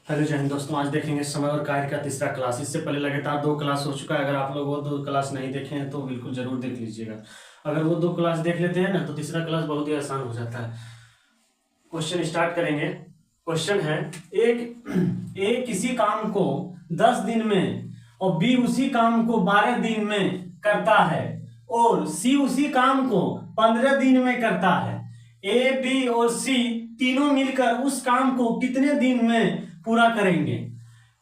Hello जय हिंद दोस्तों, आज देखेंगे समय और कार्य का तीसरा क्लास। इससे पहले लगातार 2 क्लास हो चुका है। अगर आप लोग वो 2 क्लास नहीं देखे हैं तो बिल्कुल जरूर देख लीजिएगा। अगर वो 2 क्लास देख लेते हैं ना तो तीसरा क्लास बहुत ही आसान हो जाता है। क्वेश्चन स्टार्ट करेंगे। क्वेश्चन है, एक ए किसी काम को 10 दिन में और बी उसी काम को 12 दिन में करता है और सी उसी काम को 15 दिन में करता है। ए बी और सी तीनों मिलकर उस काम को कितने दिन में पूरा करेंगे?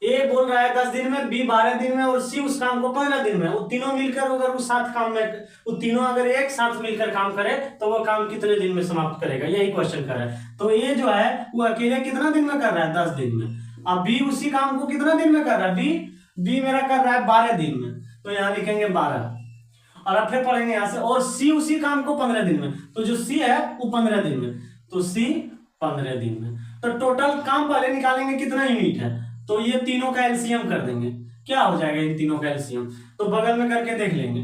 ए बोल रहा है 10 दिन में, बी 12 दिन में और सी उस काम को 15 दिन में। वो तीनों मिलकर अगर उस साथ काम में, वो तीनों अगर एक साथ मिलकर काम करे तो वो काम कितने दिन में समाप्त करेगा? यही क्वेश्चन कर रहा है। तो ये जो है वो अकेले कितना दिन में कर रहा है? 10 दिन में। अब बी उसी काम को कितना दिन में कर रहा है? बी मेरा कर रहा है 12 दिन में, तो यहाँ लिखेंगे 12। और अब फिर पढ़ेंगे यहां से, और सी उसी काम को 15 दिन में। तो जो सी है वो 15 दिन में, तो सी 15 दिन में। तो टोटल काम पहले निकालेंगे कितना यूनिट है, तो ये तीनों का एलसीएम कर देंगे। क्या हो जाएगा इन तीनों का एलसीएम? तो बगल में करके देख लेंगे।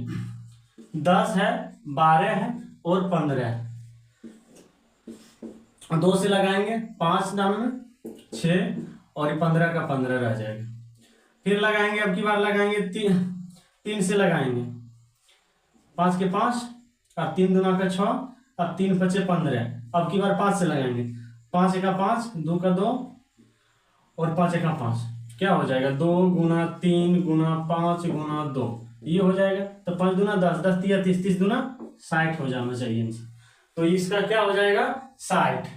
10 है, 12 है और 15 है। 2 से लगाएंगे 5 दाम में 6 और 15 का 15 रह जाएगा। फिर लगाएंगे, अब की बार लगाएंगे 3 से लगाएंगे 5 के 5 और 3 दूना का 6 और 3 5 15। अब की बार 5 से लगाएंगे, 5 1 5, 2 का 2 और 5 1 5। क्या हो जाएगा? 2 गुना 3 गुना 5 गुना 2, ये हो जाएगा। तो 5 दूना 10, 10 तिया 30, 30 दूना 60 हो जाना चाहिए। तो इसका क्या हो जाएगा? 60।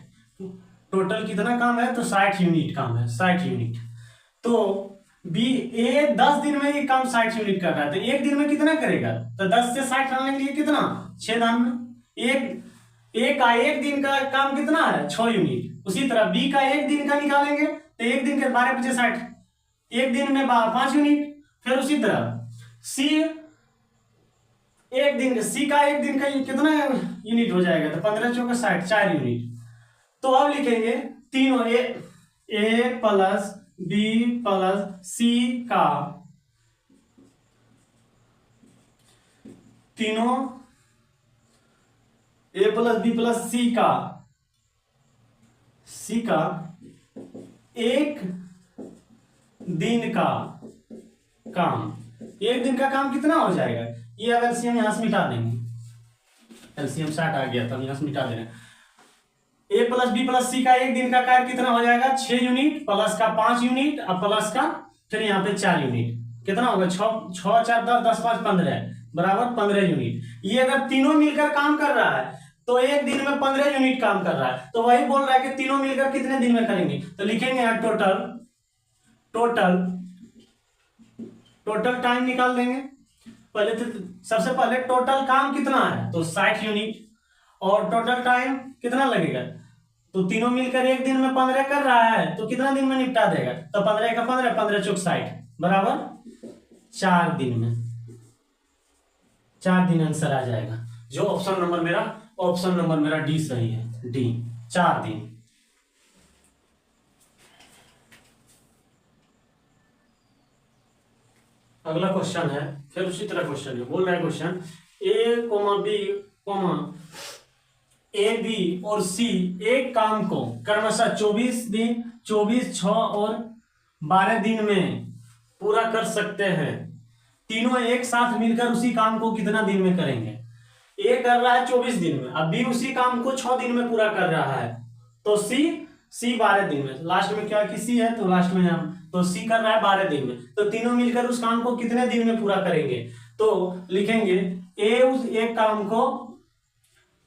टोटल कितना काम है? तो 60 यूनिट काम है, 60 यूनिट। तो बी ए 10 दिन में ये काम 60 यूनिट कर रहा है, तो एक दिन में कितना करेगा? तो 10 से 60 डालने के लिए कितना? 6 दान में। एक दिन का काम कितना है? 6 यूनिट। उसी तरह बी का एक दिन का निकालेंगे तो एक दिन के 12 × 5 = 60, एक दिन में 5 यूनिट। फिर उसी तरह सी सी का एक दिन का कितना यूनिट हो जाएगा? तो 15 × 4 = 60, 4 यूनिट। तो अब लिखेंगे तीनों ए प्लस बी प्लस सी का तीनों ए प्लस बी प्लस सी का एक दिन का काम। एक दिन का काम कितना हो जाएगा? ये अब एलसीएम यहां से मिटा देंगे। एलसीएम 60 आ गया, तब यहां से मिटा देना। ए प्लस बी प्लस सी का एक दिन का कार्य कितना हो जाएगा? 6 यूनिट प्लस का 5 यूनिट और प्लस का फिर यहाँ पे 4 यूनिट। कितना होगा? 6 4 10 10 5 15 बराबर 15 यूनिट। ये अगर तीनों मिलकर काम कर रहा है तो एक दिन में 15 यूनिट काम कर रहा है। तो वही बोल रहा है कि तीनों मिलकर कितने दिन में करेंगे? तो लिखेंगे यहाँ टोटल टाइम निकाल देंगे। पहले तो सबसे पहले टोटल काम कितना है? तो 60 यूनिट। और टोटल टाइम कितना लगेगा? तो तीनों मिलकर एक दिन में 15 कर रहा है, तो कितना दिन में निपटा देगा? तो 15 का 15, 15 × 4 = 60 बराबर 4 दिन में। 4 दिन आंसर आ जाएगा। जो ऑप्शन नंबर मेरा डी सही है। डी 4 दिन। अगला क्वेश्चन है, फिर उसी तरह क्वेश्चन है। बोल रहा है क्वेश्चन, ए बी और सी एक काम को क्रमशः 24 दिन 24 6 और 12 दिन में पूरा कर सकते हैं। तीनों एक साथ मिलकर उसी काम को कितना दिन में करेंगे? ए कर रहा है 24 दिन में, अब बी उसी काम को 6 दिन में पूरा कर रहा है, तो सी 12 दिन में। लास्ट में क्या कि सी है तो लास्ट में हम, तो सी कर रहा है 12 दिन में, तो तीनों मिलकर उस काम को कितने दिन में पूरा करेंगे? तो लिखेंगे ए उस एक काम को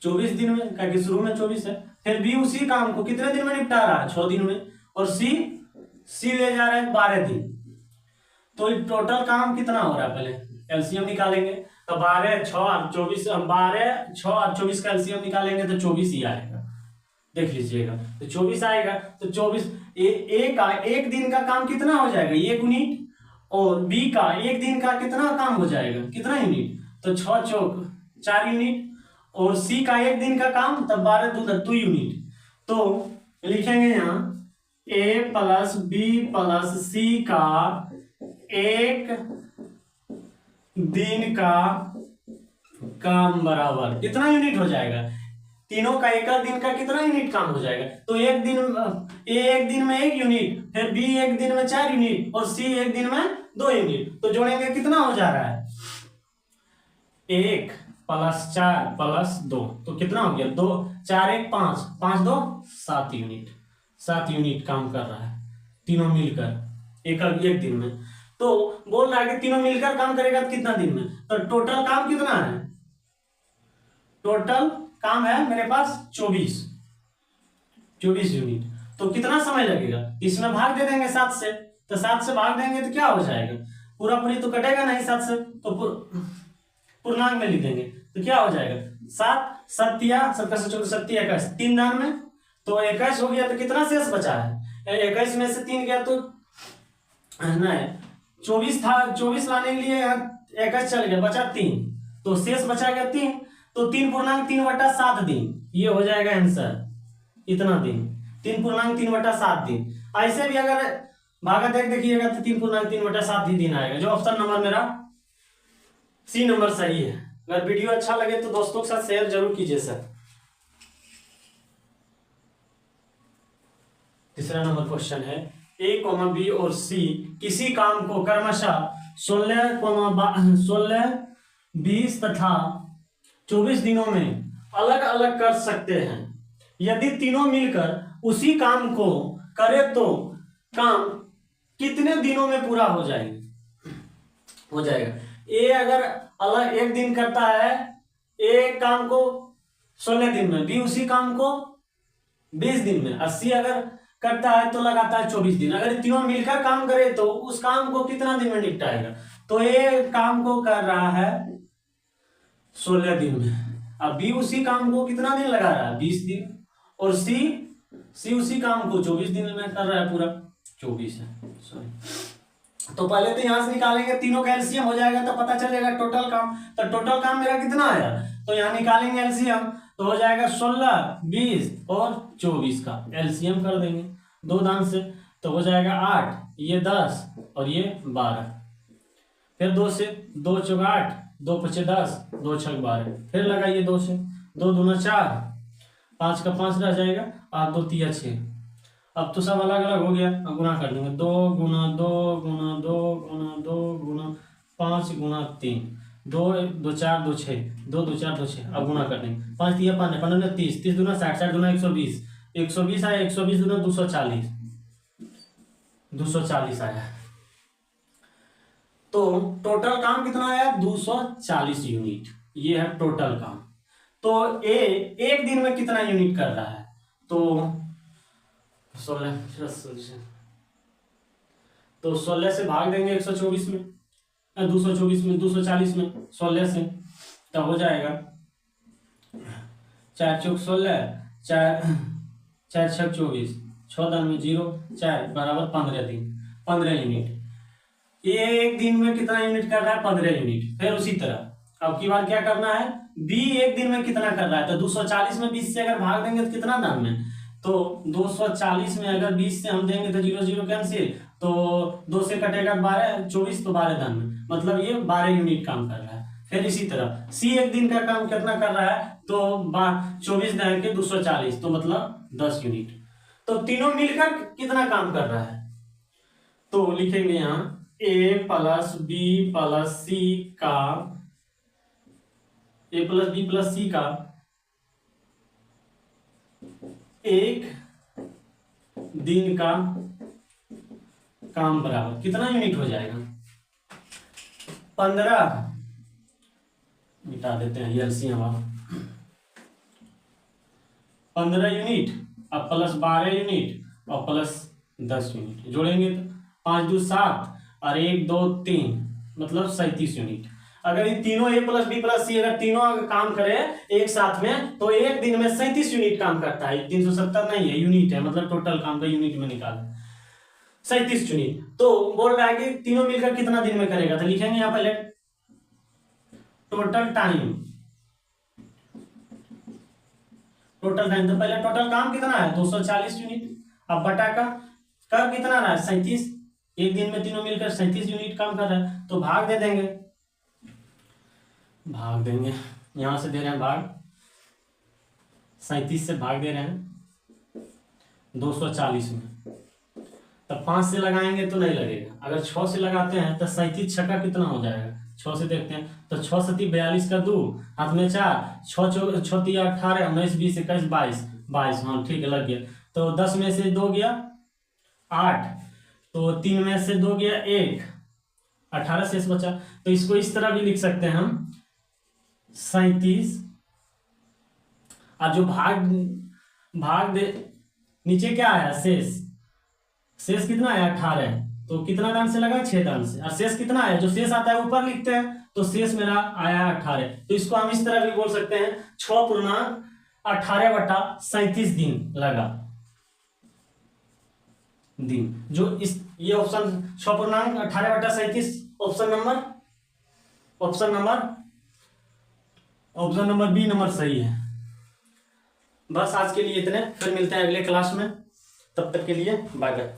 24 दिन में, क्योंकि शुरू में 24 है। फिर बी उसी काम को कितने दिन में निपटा रहा है? 6 दिन में। और सी ले जा रहा है 12 दिन। तो टोटल काम कितना हो रहा है? पहले एलसीएम निकालेंगे। तो 12 6 और 24, 12 6 और 24 का एलसीएम निकालेंगे तो 24 ही आएगा। देख लीजिएगा, तो 24 आएगा। तो 24 ए का एक दिन का काम कितना हो जाएगा? 1 यूनिट। और बी का एक दिन का कितना काम हो जाएगा? कितना यूनिट? तो 6 चौक 4 यूनिट। और सी का एक दिन का काम तब 12 2 यूनिट। तो लिखेंगे यहाँ ए प्लस बी प्लस सी का एक दिन का काम बराबर कितना यूनिट हो जाएगा? तीनों का एक दिन का कितना यूनिट काम हो जाएगा? तो एक दिन में 1 यूनिट, फिर बी एक दिन में 4 यूनिट और सी एक दिन में 2 यूनिट। तो जोड़ेंगे कितना हो जा रहा है? 1 + 4 + 2 तो कितना हो गया? 2 4 1 5 5 2 7 यूनिट। 7 यूनिट काम कर रहा है तीनों मिलकर एक दिन में। तो बोल रहा है कि तीनों मिलकर काम करेगा तो कितना दिन में? तो टोटल काम कितना है? टोटल काम है मेरे पास 24 यूनिट। तो कितना समय लगेगा? इसमें भाग दे देंगे 7 से, तो 7 से भाग देंगे तो क्या हो जाएगा? पूरा पूरी तो कटेगा नहीं 7 से, तो पूर्णांक में लिख देंगे तो क्या हो जाएगा? 7 7 7 7 21 3 दान में तो 21 हो गया। तो कितना शेष बचा है? 21 में से 3 गया तो नहीं 24 था, 24 लाने के लिए 21 चल गया, बचा 3, तो शेष बचा गया 3। तो 3/3/7 दिन ये हो जाएगा आंसर। इतना दिन 3/3/7 दिन। ऐसे भी अगर भागा देखिएगा तो 3/3/7 ही दिन आएगा, जो ऑप्शन नंबर मेरा सी नंबर सही है। अगर वीडियो अच्छा लगे तो दोस्तों के साथ शेयर जरूर कीजिए सर। तीसरा नंबर क्वेश्चन है ए, बी और सी किसी काम को क्रमशः 16, 20 तथा 24 दिनों में अलग अलग कर सकते हैं। यदि तीनों मिलकर उसी काम को करे तो काम कितने दिनों में पूरा हो जाएगा? ए अगर अलग एक दिन करता है, एक काम को 16 दिन में, बी उसी काम को 20 दिन में, और सी अगर करता है तो लगाता है 24 दिन। अगर तीनों मिलकर काम करे तो उस काम को कितना दिन में निपटाएगा? तो ए काम को कर रहा है 16 दिन में, अब बी उसी काम को कितना दिन लगा रहा है? 20 दिन, और सी उसी काम को 24 दिन में कर रहा है, पूरा 24 है सॉरी। तो पहले तो यहां से निकालेंगे, तीनों का एलसीएम हो जाएगा तो पता चलेगा टोटल काम। तो टोटल काम मेरा कितना आया? तो यहाँ निकालेंगे एलसीएम तो हो जाएगा 16, 20 और 24 का एलसीएम कर देंगे 2 दान से, तो हो जाएगा 8, ये 10 और ये 12। फिर 2 से 2 चौका 8, 2 पचे 10, 2 छक 12। फिर लगाइए 2 से, 2 दूना 4, 5 का 5 रह जाएगा, 8 2 3 6। अब तो सब अलग अलग हो गया, अब गुना कर देंगे 2 गुना 2 गुना 2 गुना 2 गुना 5 गुना 3, 2 2 4 2 6, 2 2 4 2 6। अब गुना कर देंगे 5 3 5 15 30, 30 दूना 60, 60 दूना 120, 120 आया, 120 दूना 240, 240 आया। तो टोटल काम कितना आया? 240 यूनिट, ये है टोटल काम। तो ए एक दिन में कितना यूनिट कर रहा है? तो 16 से भाग देंगे 124 में, 224 में, 240 में 16 से, तब हो जाएगा 4 चौक 16, 4 छक 24, 6 दान में 0, 4 बराबर 15 दिन, 15 यूनिट। ये एक दिन में कितना यूनिट कर रहा है? 15 यूनिट। फिर उसी तरह अब की बार क्या करना है? बी एक दिन में कितना कर रहा है? तो 240 में 20 से अगर भाग देंगे तो कितना दान में? तो 240 में अगर 20 से हम देंगे तो 0 0 कैंसिल, तो 2 से कटेगा 12, 24 तो 12 दान में, मतलब ये 12 यूनिट काम कर रहा है। फिर इसी तरह सी एक दिन का काम कितना कर रहा है? तो 24 दान के 240, तो मतलब 10 यूनिट। तो तीनों मिलकर कितना काम कर रहा है? तो लिखेंगे यहाँ ए प्लस बी प्लस सी का, ए प्लस बी प्लस सी का एक दिन का काम बराबर कितना यूनिट हो जाएगा? 15, मिटा देते हैं एलसीएम अब, 15 यूनिट, अब प्लस 12 यूनिट और प्लस 10 यूनिट जोड़ेंगे तो 5 2 7 और 1 2 3 मतलब 37 यूनिट। अगर ये तीनों ए प्लस बी प्लस सी अगर तीनों अगर काम करे एक साथ में तो एक दिन में 37 यूनिट काम करता है। 370 नहीं है, यूनिट है, मतलब टोटल काम का यूनिट में निकाल 37 यूनिट। तो बोल रहा है कि तीनों मिलकर कितना दिन में करेगा? तो लिखेंगे यहाँ पहले टोटल टाइम, तो पहले टोटल काम कितना है? 240 यूनिट। अब बटा का कर कितना रहा है? 37। एक दिन में तीनों मिलकर 37 यूनिट काम कर रहा है, तो भाग दे देंगे, यहां से दे रहे हैं भाग 37 से भाग दे रहे हैं 240 में, तब 5 से लगाएंगे तो नहीं लगेगा। अगर 6 से लगाते हैं तो 37 छक्का कितना हो जाएगा, 6 से देखते हैं तो 6 सती 42 का 2, हाथ में 4, 6 तिया 18, 19 20 21 22, हाँ ठीक है लग गया। तो 10 में से 2 गया 8, तो 3 में से 2 गया 1, 18 शेष बचा। तो इसको इस तरह भी लिख सकते हैं हम 37, और जो भाग दे नीचे क्या आया शेष कितना आया 18, तो कितना दान से लगा 6 दान से, और शेष कितना आया, जो शेष आता है ऊपर लिखते हैं, तो शेष मेरा आया 18। तो इसको हम इस तरह भी बोल सकते हैं 6/18/37 दिन लगा दिन। जो इस ये option 6/18/37 option number B number सही है। बस आज के लिए इतने, फिर मिलते हैं अगले क्लास में, तब तक के लिए बाय बाय।